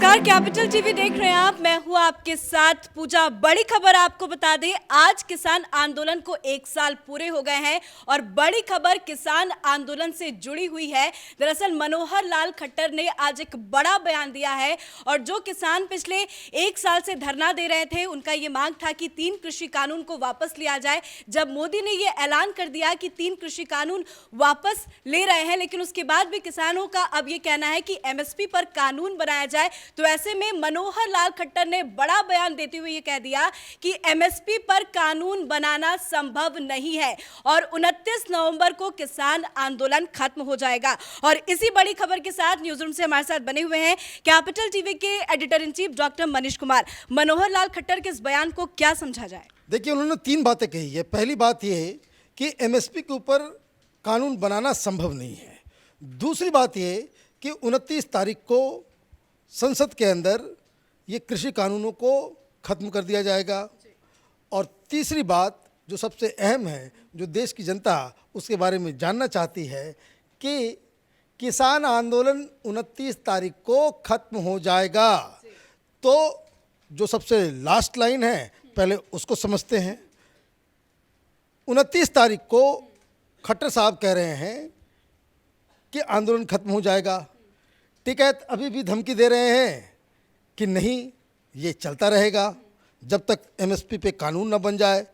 नमस्कार, capital TV देख रहे हैं आप। मैं हूं आपके साथ पूजा। बड़ी खबर आपको बता दें, आज किसान आंदोलन को 1 साल पूरे हो गए हैं और बड़ी खबर किसान आंदोलन से जुड़ी हुई है। दरअसल मनोहर लाल खट्टर ने आज एक बड़ा बयान दिया है और जो किसान पिछले 1 साल से धरना दे रहे थे, उनका ये मांग था कि 3 कृषि कानून को वापस लिया जाए। जब मोदी ने ये ऐलान कर दिया कि 3 कृषि कानून वापस ले रहे हैं, लेकिन उसके बाद भी किसानों का अब ये कहना है कि एमएसपी पर कानून बनाया जाए, तो ऐसे में मनोहर लाल खट्टर ने बड़ा बयान देते हुए ये कह दिया कि एमएसपी पर कानून बनाना संभव नहीं है और 29 नवंबर को किसान आंदोलन खत्म हो जाएगा। और इसी बड़ी खबर के साथ न्यूज रूम से हमारे साथ बने हुए हैं कैपिटल टीवी के editor in chief doctor Manish Kumar. Manohar Lal Khattar के इस बयान को क्या समझा जाए? देखिए, उन्होंने 3 बातें कही है। पहली बात यह है कि एमएसपी के ऊपर कानून बनाना संभव नहीं है। दूसरी बात यह कि 29 तारीख को संसद के अंदर ये कृषि कानूनों को ख़त्म कर दिया जाएगा। और तीसरी बात जो सबसे अहम है, जो देश की जनता उसके बारे में जानना चाहती है कि किसान आंदोलन 29 तारीख को ख़त्म हो जाएगा। तो जो सबसे लास्ट लाइन है, पहले उसको समझते हैं। 29 तारीख को खट्टर साहब कह रहे हैं कि आंदोलन खत्म हो जाएगा। टिकैत अभी भी धमकी दे रहे हैं कि नहीं, ये चलता रहेगा जब तक एमएसपी पे कानून न बन जाए।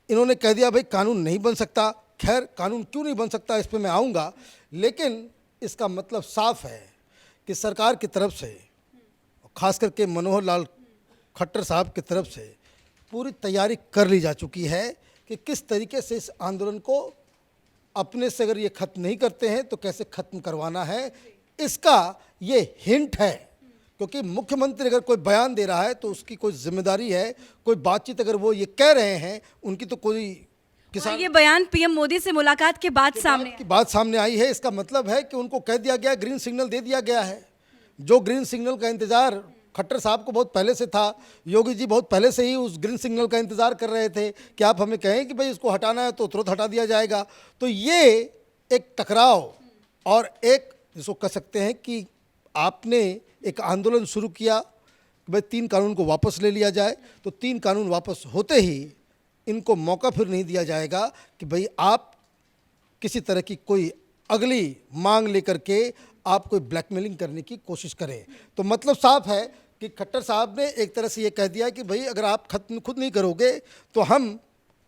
इन्होंने कह दिया भाई कानून नहीं बन सकता। खैर, कानून क्यों नहीं बन सकता इस पे मैं आऊँगा, लेकिन इसका मतलब साफ है कि सरकार की तरफ से, खास करके मनोहर लाल खट्टर साहब की तरफ से पूरी तैयारी कर ली जा चुकी है कि किस तरीके से इस आंदोलन को अपने से अगर ये ख़त्म नहीं करते हैं तो कैसे ख़त्म करवाना है। इसका ये हिंट है, क्योंकि मुख्यमंत्री अगर कोई बयान दे रहा है तो उसकी कोई जिम्मेदारी है। कोई बातचीत अगर वो ये कह रहे हैं, उनकी तो कोई किसान, ये बयान पीएम मोदी से मुलाकात के बाद सामने आई है। इसका मतलब है कि उनको कह दिया गया, ग्रीन सिग्नल दे दिया गया है। जो ग्रीन सिग्नल का इंतजार खट्टर साहब को बहुत पहले से था, योगी जी बहुत पहले से ही उस ग्रीन सिग्नल का इंतजार कर रहे थे कि आप हमें कहें कि भाई इसको हटाना है तो तुरंत हटा दिया जाएगा। तो ये एक टकराव और एक जिसको कह सकते हैं कि आपने एक आंदोलन शुरू किया कि भाई 3 कानून को वापस ले लिया जाए, तो 3 कानून वापस होते ही इनको मौका फिर नहीं दिया जाएगा कि भाई आप किसी तरह की कोई अगली मांग लेकर के आप कोई ब्लैकमेलिंग करने की कोशिश करें। तो मतलब साफ है कि खट्टर साहब ने एक तरह से ये कह दिया कि भाई अगर आप खत्म खुद नहीं करोगे तो हम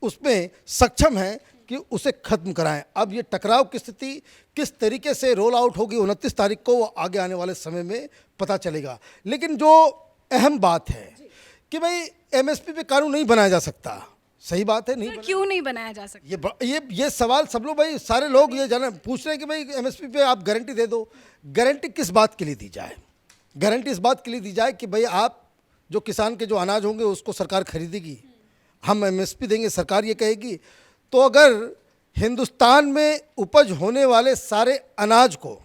उसमें सक्षम हैं कि उसे खत्म कराएं। अब ये टकराव की स्थिति किस तरीके से रोल आउट होगी 29 तारीख को, वो आगे आने वाले समय में पता चलेगा। लेकिन जो अहम बात है कि भाई एमएसपी पे कानून नहीं बनाया जा सकता। सही बात है, नहीं क्यों नहीं बनाया जा सकता? ये सवाल सब लोग, भाई सारे लोग ये जाना पूछ रहे हैं कि भाई एमएसपी पे आप गारंटी दे दो। गारंटी किस बात के लिए दी जाए? गारंटी इस बात के लिए दी जाए कि भाई आप जो किसान के जो अनाज होंगे उसको सरकार खरीदेगी, हम एमएसपी देंगे, सरकार ये कहेगी। तो अगर हिंदुस्तान में उपज होने वाले सारे अनाज को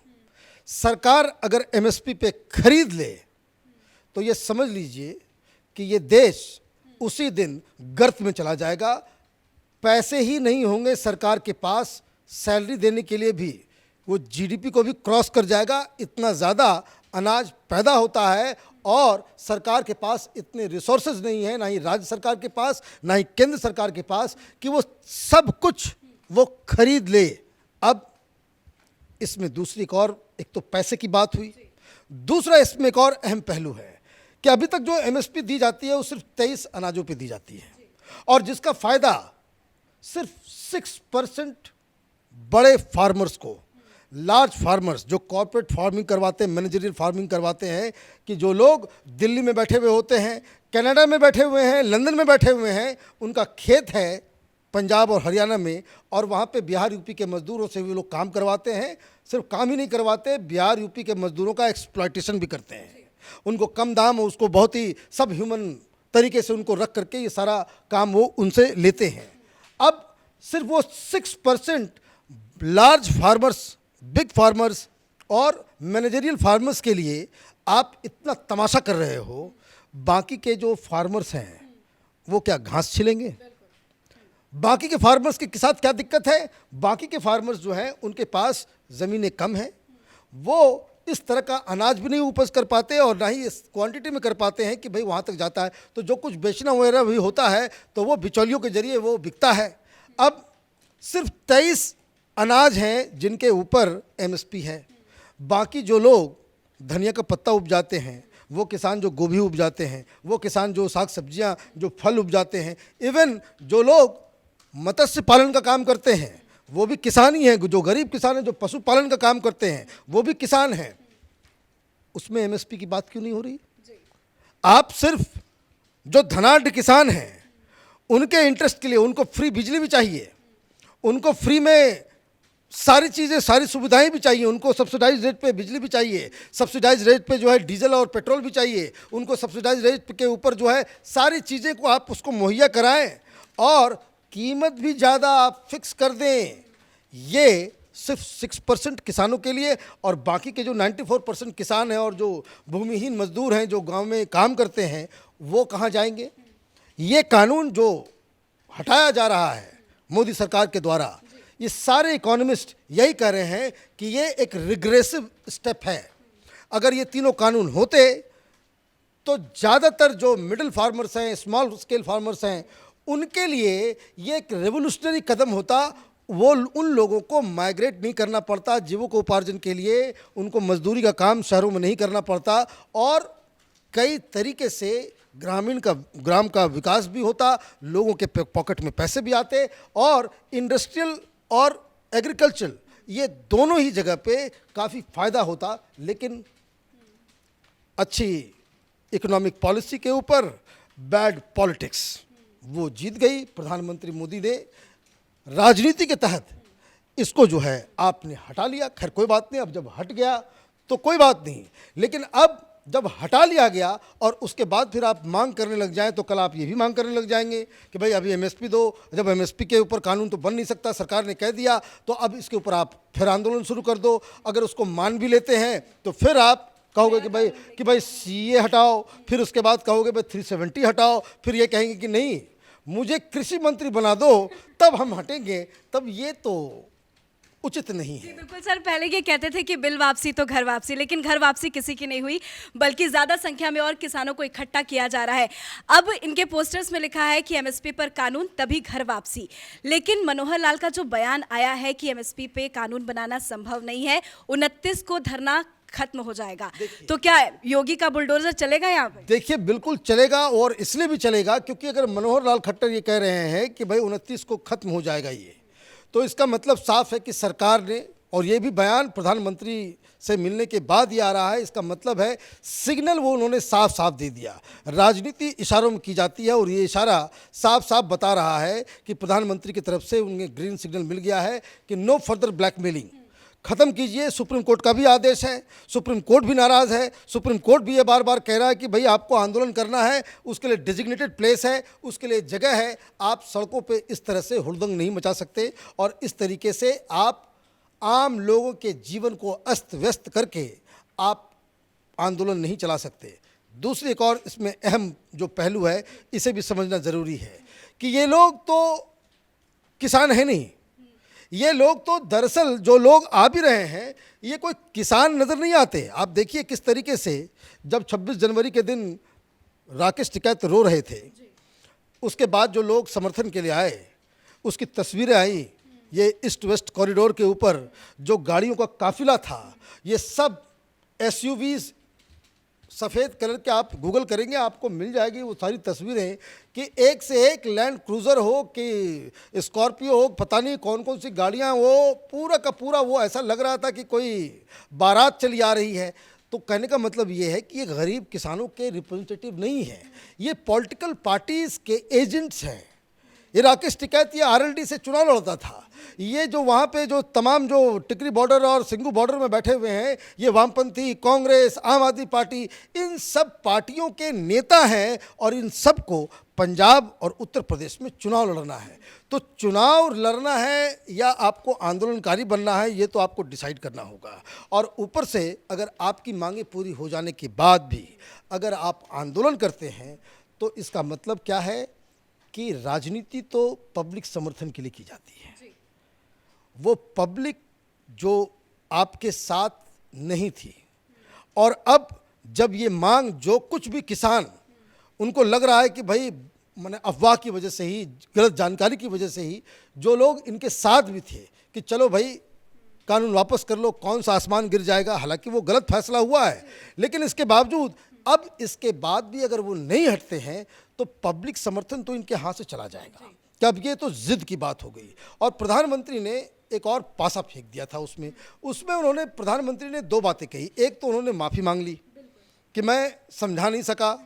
सरकार अगर एमएसपी पे खरीद ले तो ये समझ लीजिए कि ये देश उसी दिन गर्त में चला जाएगा। पैसे ही नहीं होंगे सरकार के पास सैलरी देने के लिए भी, वो जीडीपी को भी क्रॉस कर जाएगा। इतना ज़्यादा अनाज पैदा होता है और सरकार के पास इतने रिसोर्सेज नहीं है, ना ही राज्य सरकार के पास, ना ही केंद्र सरकार के पास, कि वो सब कुछ वो खरीद ले। अब इसमें दूसरी एक और, एक तो पैसे की बात हुई, दूसरा इसमें एक और अहम पहलू है कि अभी तक जो एमएसपी दी जाती है वो सिर्फ 23 अनाजों पे दी जाती है और जिसका फ़ायदा सिर्फ 6% बड़े फार्मर्स को, लार्ज फार्मर्स जो कॉर्पोरेट फार्मिंग करवाते हैं, मैनेजरियल फार्मिंग करवाते हैं, कि जो लोग दिल्ली में बैठे हुए होते हैं, कनाडा में बैठे हुए हैं, लंदन में बैठे हुए हैं, उनका खेत है पंजाब और हरियाणा में, और वहाँ पे बिहार यूपी के मज़दूरों से भी लोग काम करवाते हैं। सिर्फ काम ही नहीं करवाते, बिहार यूपी के मज़दूरों का एक्सप्लॉयटेशन भी करते हैं। उनको कम दाम, उसको बहुत ही सब ह्यूमन तरीके से उनको रख करके ये सारा काम वो उनसे लेते हैं। अब सिर्फ वो 6% लार्ज फार्मर्स, बिग फार्मर्स और मैनेजरियल फार्मर्स के लिए आप इतना तमाशा कर रहे हो। बाकी के जो फार्मर्स हैं वो क्या घास छिलेंगे? बाकी के फार्मर्स के साथ क्या दिक्कत है? बाकी के फार्मर्स जो हैं उनके पास ज़मीनें कम हैं, वो इस तरह का अनाज भी नहीं उपज कर पाते और ना ही इस क्वांटिटी में कर पाते हैं कि भाई वहाँ तक जाता है। तो जो कुछ बेचना वगैरह भी होता है तो वो बिचौलियों के जरिए वो बिकता है। अब सिर्फ 23 अनाज हैं जिनके ऊपर एमएसपी है। बाकी जो लोग धनिया का पत्ता उपजाते हैं, वो किसान जो गोभी उपजाते हैं, वो किसान जो साग सब्जियां जो फल उपजाते हैं, इवन जो लोग मत्स्य पालन का काम करते हैं वो भी किसान ही हैं। जो गरीब किसान हैं जो पशुपालन का काम करते हैं वो भी किसान हैं। उसमें एमएसपी की बात क्यों नहीं हो रही? आप सिर्फ जो धनाढ़ किसान हैं उनके इंटरेस्ट के लिए उनको फ्री बिजली भी चाहिए, उनको फ्री में सारी चीज़ें सारी सुविधाएं भी चाहिए, उनको सब्सिडाइज रेट पे बिजली भी चाहिए, सब्सिडाइज रेट पे जो है डीजल और पेट्रोल भी चाहिए, उनको सब्सिडाइज रेट के ऊपर जो है सारी चीज़ें को आप उसको मुहैया कराएं और कीमत भी ज़्यादा आप फिक्स कर दें। ये सिर्फ 6% किसानों के लिए, और बाकी के जो 94% किसान हैं और जो भूमिहीन मजदूर हैं जो गांव में काम करते हैं वो कहाँ जाएंगे? ये कानून जो हटाया जा रहा है मोदी सरकार के द्वारा, ये सारे इकोनॉमिस्ट यही कह रहे हैं कि ये एक रिग्रेसिव स्टेप है। अगर ये तीनों कानून होते तो ज़्यादातर जो मिडिल फार्मर्स हैं, स्मॉल स्केल फार्मर्स हैं, उनके लिए ये एक रेवोल्यूशनरी कदम होता। वो उन लोगों को माइग्रेट नहीं करना पड़ता जीविकोपार्जन के लिए, उनको मजदूरी का काम शहरों में नहीं करना पड़ता और कई तरीके से ग्राम का विकास भी होता, लोगों के पॉकेट में पैसे भी आते और इंडस्ट्रियल और एग्रीकल्चर ये दोनों ही जगह पे काफ़ी फ़ायदा होता। लेकिन अच्छी इकोनॉमिक पॉलिसी के ऊपर बैड पॉलिटिक्स वो जीत गई। प्रधानमंत्री मोदी ने राजनीति के तहत इसको जो है आपने हटा लिया। खैर कोई बात नहीं, अब जब हट गया तो कोई बात नहीं, लेकिन अब जब हटा लिया गया और उसके बाद फिर आप मांग करने लग जाएं तो कल आप ये भी मांग करने लग जाएंगे कि भाई अभी एमएसपी दो। जब एमएसपी के ऊपर कानून तो बन नहीं सकता, सरकार ने कह दिया, तो अब इसके ऊपर आप फिर आंदोलन शुरू कर दो। अगर उसको मान भी लेते हैं तो फिर आप कहोगे कि भाई सीए हटाओ, फिर उसके बाद कहोगे भाई 370 हटाओ, फिर ये कहेंगे कि नहीं मुझे कृषि मंत्री बना दो तब हम हटेंगे। तब ये तो उचित नहीं है। बिल्कुल सर, पहले ये कहते थे कि बिल वापसी तो घर वापसी, लेकिन घर वापसी किसी की नहीं हुई, बल्कि ज़्यादा संख्या में और किसानों को इकट्ठा किया जा रहा है। अब इनके पोस्टर्स में लिखा है कि एमएसपी पर कानून तभी घर वापसी, लेकिन मनोहर लाल का जो बयान आया है कि एमएसपी पे कानून बनाना संभव नहीं है, 29 को धरना खत्म हो जाएगा, तो क्या योगी का बुलडोजर चलेगा यहाँ पे? देखिए बिल्कुल चलेगा, और इसलिए भी चलेगा क्योंकि अगर मनोहर लाल खट्टर ये कह रहे हैं कि भाई 29 को खत्म हो जाएगा ये, तो इसका मतलब साफ है कि सरकार ने, और ये भी बयान प्रधानमंत्री से मिलने के बाद ही आ रहा है, इसका मतलब है सिग्नल वो उन्होंने साफ साफ दे दिया। राजनीति इशारों में की जाती है और ये इशारा साफ साफ बता रहा है कि प्रधानमंत्री की तरफ से उन्हें ग्रीन सिग्नल मिल गया है कि नो फर्दर ब्लैकमेलिंग, खत्म कीजिए। सुप्रीम कोर्ट का भी आदेश है, सुप्रीम कोर्ट भी नाराज़ है, सुप्रीम कोर्ट भी ये बार बार कह रहा है कि भाई आपको आंदोलन करना है, उसके लिए डेजिग्नेटेड प्लेस है, उसके लिए जगह है, आप सड़कों पे इस तरह से हुड़दंग नहीं मचा सकते और इस तरीके से आप आम लोगों के जीवन को अस्त व्यस्त करके आप आंदोलन नहीं चला सकते। दूसरी एक और इसमें अहम जो पहलू है, इसे भी समझना ज़रूरी है कि ये लोग तो किसान है नहीं, ये लोग तो दरअसल जो लोग आ भी रहे हैं ये कोई किसान नज़र नहीं आते। आप देखिए किस तरीके से जब 26 जनवरी के दिन राकेश टिकैत रो रहे थे, उसके बाद जो लोग समर्थन के लिए आए उसकी तस्वीरें आई, ये ईस्ट वेस्ट कॉरिडोर के ऊपर जो गाड़ियों का काफिला था, ये सब एसयूवीज़ सफ़ेद कलर के, आप गूगल करेंगे आपको मिल जाएगी वो सारी तस्वीरें कि एक से एक लैंड क्रूज़र हो कि स्कॉर्पियो हो, पता नहीं कौन कौन सी गाड़ियाँ, वो पूरा का पूरा वो ऐसा लग रहा था कि कोई बारात चली आ रही है। तो कहने का मतलब ये है कि ये गरीब किसानों के रिप्रेजेंटेटिव नहीं है, ये पॉलिटिकल पार्टीज़ के एजेंट्स हैं। ये राकेश टिकैत ये आरएलडी से चुनाव लड़ता था, ये जो वहाँ पे जो तमाम जो टिकरी बॉर्डर और सिंगू बॉर्डर में बैठे हुए हैं, ये वामपंथी, कांग्रेस, आम आदमी पार्टी, इन सब पार्टियों के नेता हैं और इन सब को पंजाब और उत्तर प्रदेश में चुनाव लड़ना है। तो चुनाव लड़ना है या आपको आंदोलनकारी बनना है, ये तो आपको डिसाइड करना होगा। और ऊपर से अगर आपकी मांगें पूरी हो जाने के बाद भी अगर आप आंदोलन करते हैं तो इसका मतलब क्या है कि राजनीति तो पब्लिक समर्थन के लिए की जाती है। वो पब्लिक जो आपके साथ नहीं थी, और अब जब ये मांग जो कुछ भी किसान उनको लग रहा है कि भाई मैंने अफवाह की वजह से ही, गलत जानकारी की वजह से ही जो लोग इनके साथ भी थे कि चलो भाई कानून वापस कर लो, कौन सा आसमान गिर जाएगा, हालांकि वो गलत फैसला हुआ है, लेकिन इसके बावजूद अब इसके बाद भी अगर वो नहीं हटते हैं तो पब्लिक समर्थन तो इनके हाथ से चला जाएगा। कि अब ये तो जिद की बात हो गई। और प्रधानमंत्री ने एक और पासा फेंक दिया था उसमें उन्होंने, प्रधानमंत्री ने दो बातें कही। एक तो उन्होंने माफ़ी मांग ली कि मैं समझा नहीं सका,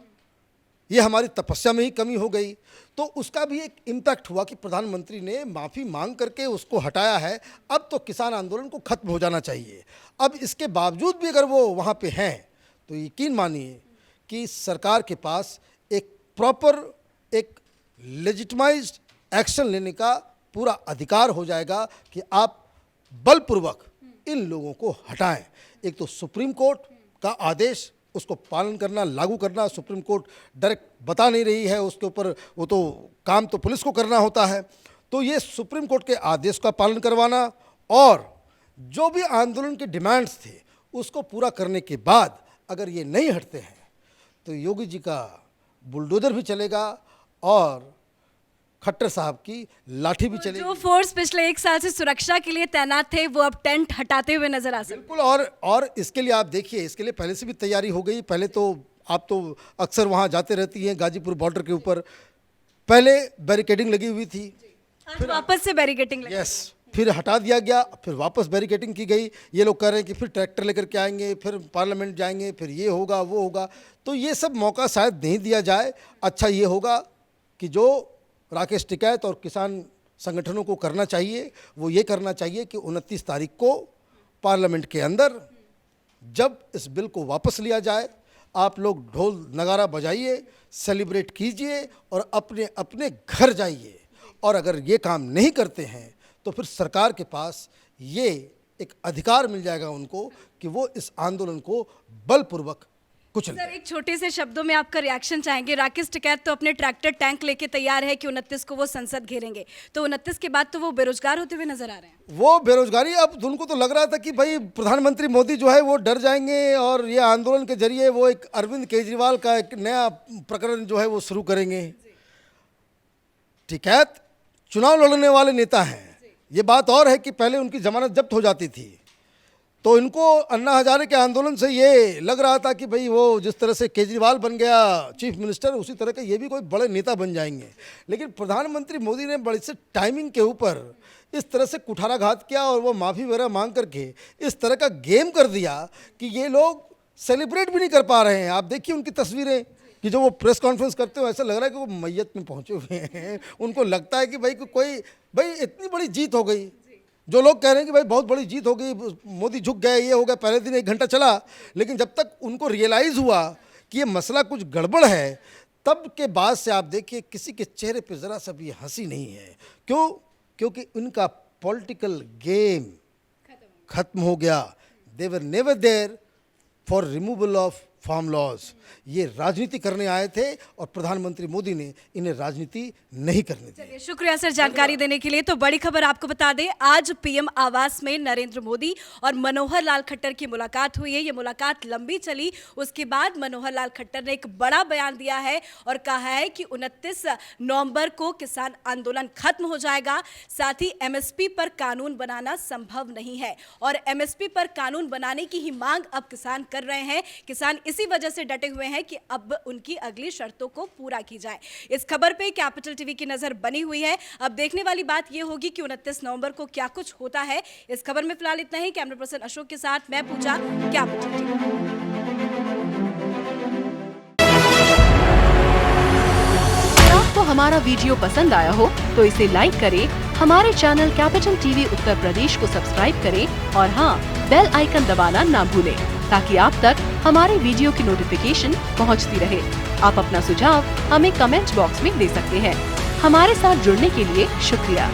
ये हमारी तपस्या में ही कमी हो गई, तो उसका भी एक इम्पैक्ट हुआ कि प्रधानमंत्री ने माफ़ी मांग करके उसको हटाया है। अब तो किसान आंदोलन को खत्म हो जाना चाहिए। अब इसके बावजूद भी अगर वो वहाँ पे हैं तो यकीन मानिए कि सरकार के पास एक प्रॉपर, एक लेजिटिमाइज्ड एक्शन लेने का पूरा अधिकार हो जाएगा कि आप बलपूर्वक इन लोगों को हटाएं। एक तो सुप्रीम कोर्ट का आदेश, उसको पालन करना, लागू करना, सुप्रीम कोर्ट डायरेक्ट बता नहीं रही है उसके ऊपर, वो तो काम तो पुलिस को करना होता है। तो ये सुप्रीम कोर्ट के आदेश का पालन करवाना और जो भी आंदोलन के डिमांड्स थे उसको पूरा करने के बाद अगर ये नहीं हटते हैं तो योगी जी का बुलडोजर भी चलेगा और खट्टर साहब की लाठी भी चलेगी। जो फोर्स पिछले 1 साल से सुरक्षा के लिए तैनात थे वो अब टेंट हटाते हुए नजर आ सकते हैं। बिल्कुल। और इसके लिए आप देखिए, इसके लिए पहले से भी तैयारी हो गई। पहले तो आप तो अक्सर वहाँ जाते रहती हैं गाजीपुर बॉर्डर के ऊपर, पहले बैरिकेडिंग लगी हुई थी, फिर वापस से बैरिकेडिंग लगी। यस, फिर हटा दिया गया, फिर वापस बैरिकेडिंग की गई। ये लोग कह रहे हैं कि फिर ट्रैक्टर लेकर के आएंगे, फिर पार्लियामेंट जाएंगे, फिर ये होगा वो होगा। तो ये सब मौका शायद नहीं दिया जाए। अच्छा ये होगा कि जो राकेश टिकैत और किसान संगठनों को करना चाहिए वो ये करना चाहिए कि 29 तारीख को पार्लियामेंट के अंदर जब इस बिल को वापस लिया जाए, आप लोग ढोल नगारा बजाइए, सेलिब्रेट कीजिए और अपने अपने घर जाइए। और अगर ये काम नहीं करते हैं तो फिर सरकार के पास ये एक अधिकार मिल जाएगा उनको कि वो इस आंदोलन को बलपूर्वक कुचल। सर, एक छोटे से शब्दों में आपका रिएक्शन चाहेंगे। राकेश टिकैत तो अपने ट्रैक्टर टैंक लेके तैयार है कि 29 को वो संसद घेरेंगे, तो 29 के बाद तो वो बेरोजगार होते हुए नजर आ रहे हैं। वो बेरोजगारी, अब उनको तो लग रहा था कि भाई प्रधानमंत्री मोदी जो है वो डर जाएंगे और ये आंदोलन के जरिए वो एक अरविंद केजरीवाल का एक नया प्रकरण जो है वो शुरू करेंगे। टिकैत चुनाव लड़ने वाले नेता हैं। ये बात और है कि पहले उनकी जमानत जब्त हो जाती थी, तो इनको अन्ना हजारे के आंदोलन से ये लग रहा था कि भाई वो जिस तरह से केजरीवाल बन गया चीफ मिनिस्टर, उसी तरह के ये भी कोई बड़े नेता बन जाएंगे। लेकिन प्रधानमंत्री मोदी ने बड़ी से टाइमिंग के ऊपर इस तरह से कुठाराघात किया और वो माफ़ी वगैरह मांग करके इस तरह का गेम कर दिया कि ये लोग सेलिब्रेट भी नहीं कर पा रहे हैं। आप देखिए उनकी तस्वीरें कि जो वो प्रेस कॉन्फ्रेंस करते हो ऐसा लग रहा है कि वो मैयत में पहुँचे हुए हैं। उनको लगता है कि भाई इतनी बड़ी जीत हो गई। जो लोग कह रहे हैं कि भाई बहुत बड़ी जीत हो गई, मोदी झुक गए, ये हो गया, पहले दिन 1 घंटा चला, लेकिन जब तक उनको रियलाइज़ हुआ कि ये मसला कुछ गड़बड़ है, तब के बाद से आप देखिए किसी के चेहरे पे ज़रा सा भी हंसी नहीं है। क्यों? क्योंकि उनका पॉलिटिकल गेम खत्म हो गया। They were never there for removal of farm laws. ये राजनीति करने आए थे और प्रधानमंत्री मोदी ने इन्हें राजनीति नहीं करने दी। चलिए, शुक्रिया सर जानकारी देने के लिए। तो बड़ी खबर आपको बता दें, आज पीएम आवास में नरेंद्र मोदी और मनोहर लाल खट्टर की मुलाकात हुई है। ये मुलाकात लंबी चली, उसके बाद मनोहर लाल खट्टर ने एक बड़ा बयान दिया है और कहा है कि 29 नवंबर को किसान आंदोलन खत्म हो जाएगा। साथ ही एमएसपी पर कानून बनाना संभव नहीं है और एमएसपी पर कानून बनाने की ही मांग अब किसान कर रहे हैं। किसान इसी वजह से डटे हुए हैं कि अब उनकी अगली शर्तों को पूरा की जाए। इस खबर पे कैपिटल टीवी की नजर बनी हुई है। अब देखने वाली बात यह होगी कि 29 नवंबर को क्या कुछ होता है। इस खबर में फिलहाल इतना ही। कैमरा पर्सन अशोक के साथ मैं पूजा, कैपिटल टीवी। आपको हमारा वीडियो पसंद आया हो तो इसे लाइक करें, हमारे channel capital TV Uttar Pradesh को सब्सक्राइब करें और हाँ, बेल आइकन दबाना ना भूलें ताकि आप तक हमारे वीडियो की नोटिफिकेशन पहुंचती रहे। आप अपना सुझाव हमें कमेंट बॉक्स में दे सकते हैं। हमारे साथ जुड़ने के लिए शुक्रिया।